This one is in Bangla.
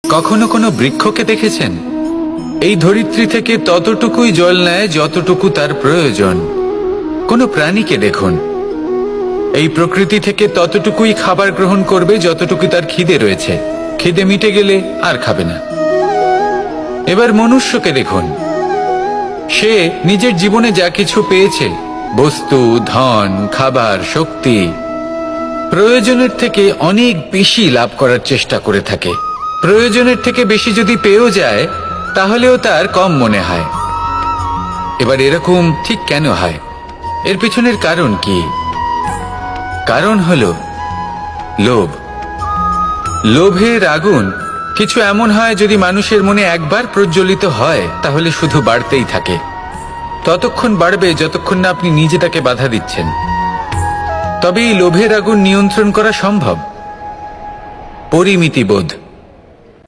কখনো কোনো বৃক্ষকে দেখেছেন? এই ধরিত্রী থেকে ততটুকুই জল নেয় যতটুকু তার প্রয়োজন। কোনো প্রাণীকে দেখুন, এই প্রকৃতি থেকে ততটুকুই খাবার গ্রহণ করবে যতটুকু তার খিদে রয়েছে। খিদে মিটে গেলে আর খাবে না। এবার মনুষ্যকে দেখুন, সে নিজের জীবনে যা কিছু পেয়েছে, বস্তু, ধন, খাবার, শক্তি, প্রয়োজনের থেকে অনেক বেশি লাভ করার চেষ্টা করে থাকে। প্রয়োজনের থেকে বেশি যদি পেয়েও যায় তাহলেও তার কম মনে হয়। এবার এরকম ঠিক কেন হয়? এর পিছনের কারণ কি? কারণ হলো লোভ। লোভের আগুন কিছু এমন হয়, যদি মানুষের মনে একবার প্রজ্বলিত হয় তাহলে শুধু বাড়তেই থাকে। ততক্ষণ বাড়বে যতক্ষণ না আপনি নিজে তাকে বাধা দিচ্ছেন। তবে এই লোভের আগুন নিয়ন্ত্রণ করা সম্ভব। পরিমিতিবোধ।